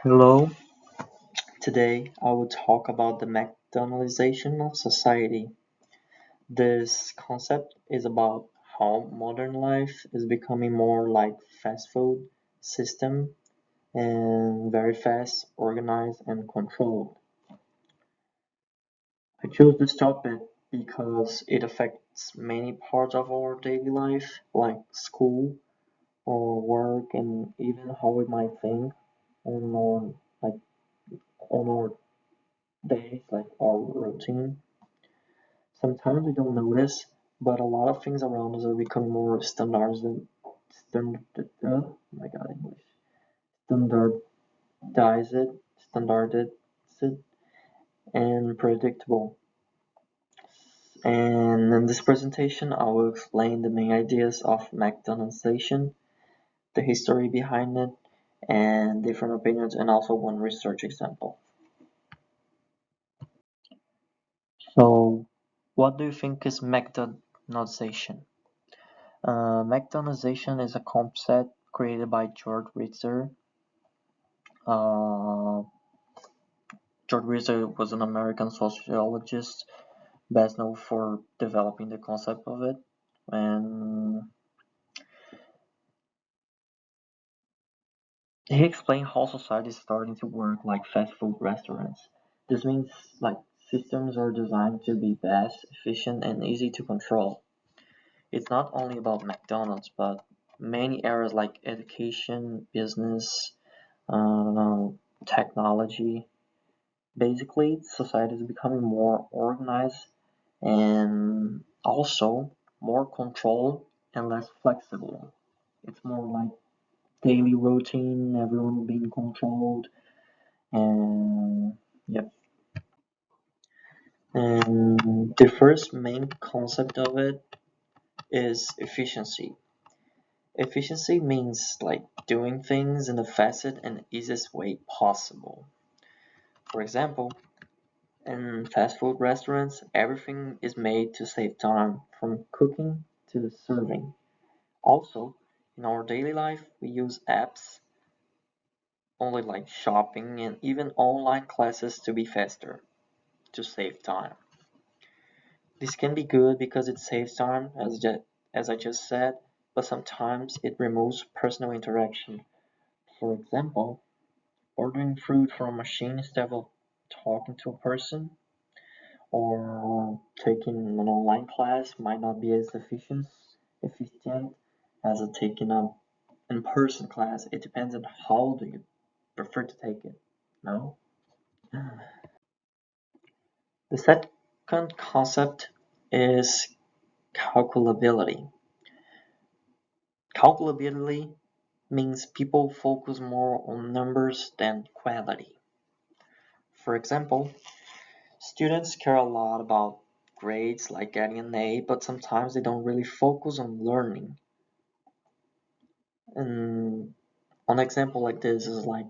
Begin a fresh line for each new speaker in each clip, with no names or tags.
Hello, today I will talk about the McDonaldization of society. This concept is about how modern life is becoming more like fast food system and very fast, organized and controlled. I chose this topic because it affects many parts of our daily life like school or work and even how we might think on like on our days, like our routine. Sometimes we don't notice, but a lot of things around us are becoming more oh my god, English. Standardized, standardized, and predictable. And in this presentation, I will explain the main ideas of McDonaldization, the history behind it, and different opinions, and also one research example. So, what do you think is McDonaldization? McDonaldization is a concept created by George Ritzer. Uh, George Ritzer was an American sociologist best known for developing the concept of it. And he explained how society is starting to work like fast food restaurants. This means like systems are designed to be fast, efficient, and easy to control. It's not only about McDonald's, but many areas like education, business, uh, technology. Basically, society is becoming more organized and also more controlled and less flexible. It's more like daily routine, everyone being controlled, and yep. And the first main concept of it is efficiency. Efficiency means like doing things in the fastest and easiest way possible. For example, in fast food restaurants, everything is made to save time, from cooking to the serving. Also, in our daily life, we use apps, only like shopping and even online classes to be faster, to save time. This can be good because it saves time, as I just said, but sometimes it removes personal interaction. For example, ordering food from a machine instead of talking to a person, or taking an online class might not be as efficient as a taking an in-person class. It depends on how do you prefer to take it. No? The second concept is calculability. Calculability means people focus more on numbers than quality. For example, students care a lot about grades like getting an A, but sometimes they don't really focus on learning. And an example like this is like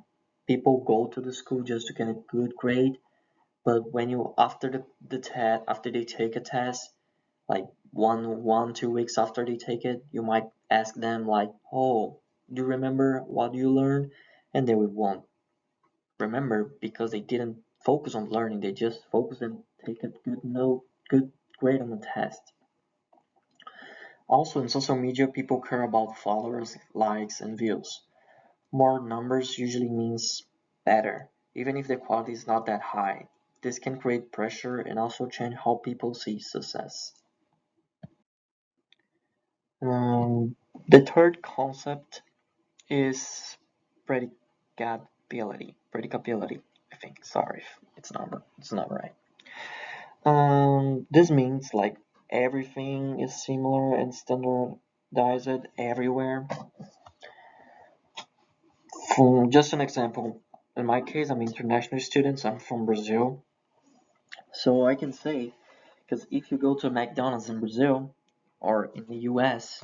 people go to the school just to get a good grade, but when you the test after they take a test, like 2 weeks after they take it, you might ask them like, "Oh, do you remember what you learned?" And they won't remember because they didn't focus on learning. They just focused on take a good grade on the test. Also, in social media, people care about followers, likes, and views. More numbers usually means better, even if the quality is not that high. This can create pressure and also change how people see success. Um, the third concept is predicability. Predicability, I think. Sorry if it's not right. This means like everything is similar and standardized everywhere. For just an example, in my case, I'm international students. I'm from Brazil, so I can say because if you go to McDonald's in Brazil or in the US,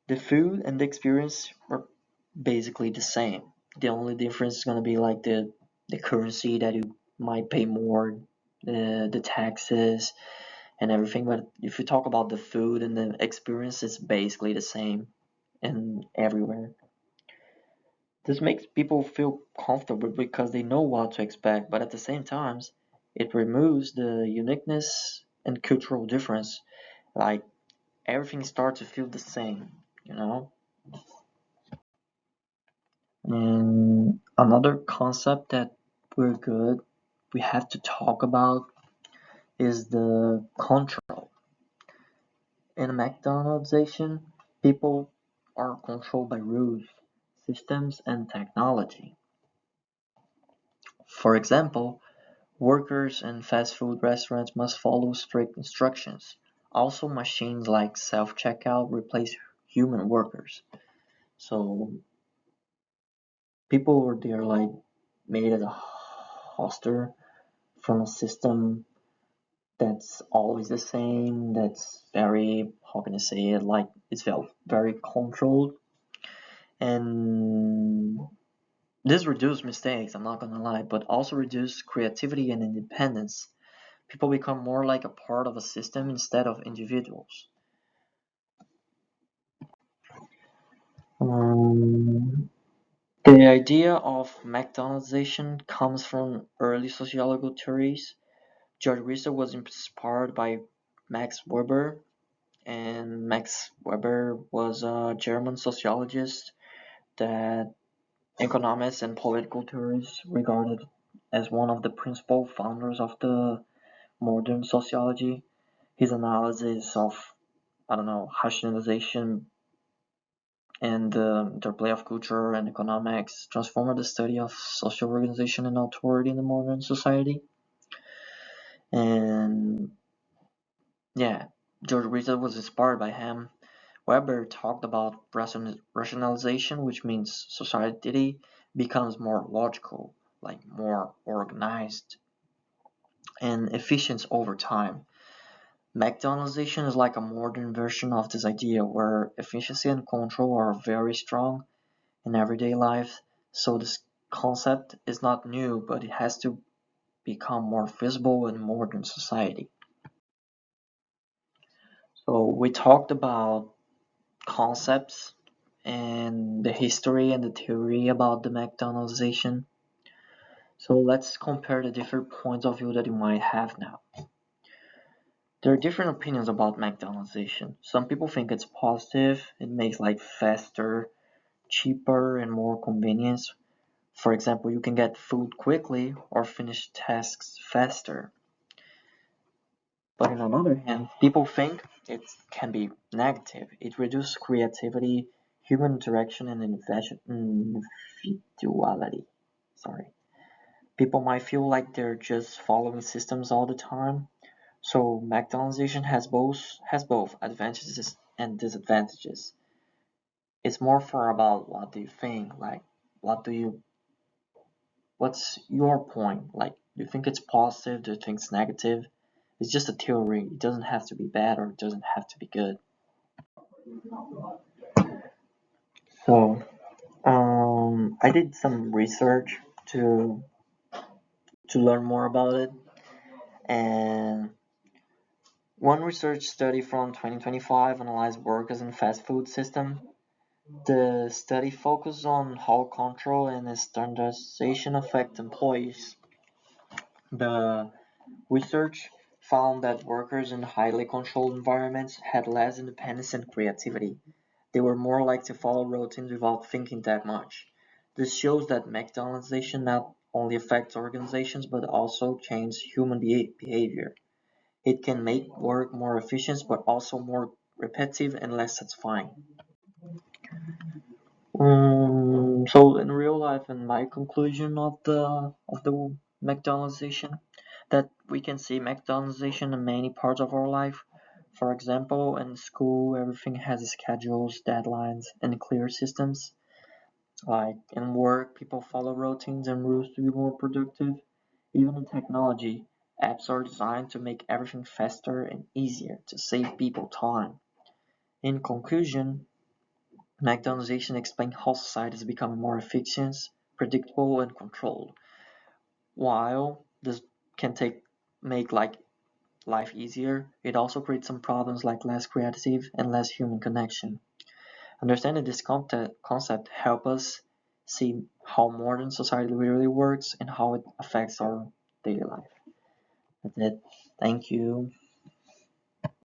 the food and the experience are basically the same. The only difference is gonna be like the currency that you might pay more, the taxes and everything. But if you talk about the food and the experience, it's basically the same and everywhere. This makes people feel comfortable because they know what to expect, but at the same time, it removes the uniqueness and cultural difference. Like everything starts to feel the same, you know? And another concept that we have to talk about is the control. In McDonaldization, people are controlled by rules, systems, and technology. For example, workers in fast food restaurants must follow strict instructions. Also, machines like self-checkout replace human workers. So people were there like made as a hostage from a system that's always the same, that's very, how can I say it, like it's very controlled. And this reduces mistakes, I'm not gonna lie, but also reduce creativity and independence. People become more like a part of a system instead of individuals. Um, the idea of McDonaldization comes from early sociological theories. George Rizzo was inspired by Max Weber, and Max Weber was a German sociologist that economists and political theorists regarded as one of the principal founders of the modern sociology. His analysis of, I don't know, rationalization and the interplay of culture and economics transformed the study of social organization and authority in the modern society. And yeah, George Rizzo was inspired by him. Weber talked about rationalization, which means society becomes more logical, like more organized and efficient over time. McDonaldization is like a modern version of this idea where efficiency and control are very strong in everyday life. So this concept is not new, but it has to become more visible in modern society. So we talked about concepts and the history and the theory about the McDonaldization. So let's compare the different points of view that you might have now. There are different opinions about McDonaldization. Some people think it's positive, it makes life faster, cheaper, and more convenient. For example, you can get food quickly or finish tasks faster. But on the other hand, people think it can be negative. It reduces creativity, human interaction, and individuality. Sorry. People might feel like they're just following systems all the time. So McDonaldization has both advantages and disadvantages. It's more for about what do you think, like what do you what's your point? Like do you think it's positive, do you think it's negative? It's just a theory. It doesn't have to be bad or it doesn't have to be good. So I did some research to learn more about it, and one research study from 2025 analyzed workers in fast food system. The study focused on how control and standardization affect employees. The research found that workers in highly controlled environments had less independence and creativity. They were more likely to follow routines without thinking that much. This shows that McDonaldization not only affects organizations but also changes human behavior. It can make work more efficient but also more repetitive and less satisfying. So in real life, and my conclusion of the McDonaldization, that we can see McDonaldization in many parts of our life. For example, in school, everything has schedules, deadlines, and clear systems. Like in work, people follow routines and rules to be more productive. Even in technology, apps are designed to make everything faster and easier to save people time. In conclusion, McDonaldization explains how society is becoming more efficient, predictable, and controlled. While this can make like life easier, it also creates some problems like less creative and less human connection. Understanding this concept help us see how modern society really works and how it affects our daily life. That's it. Thank you.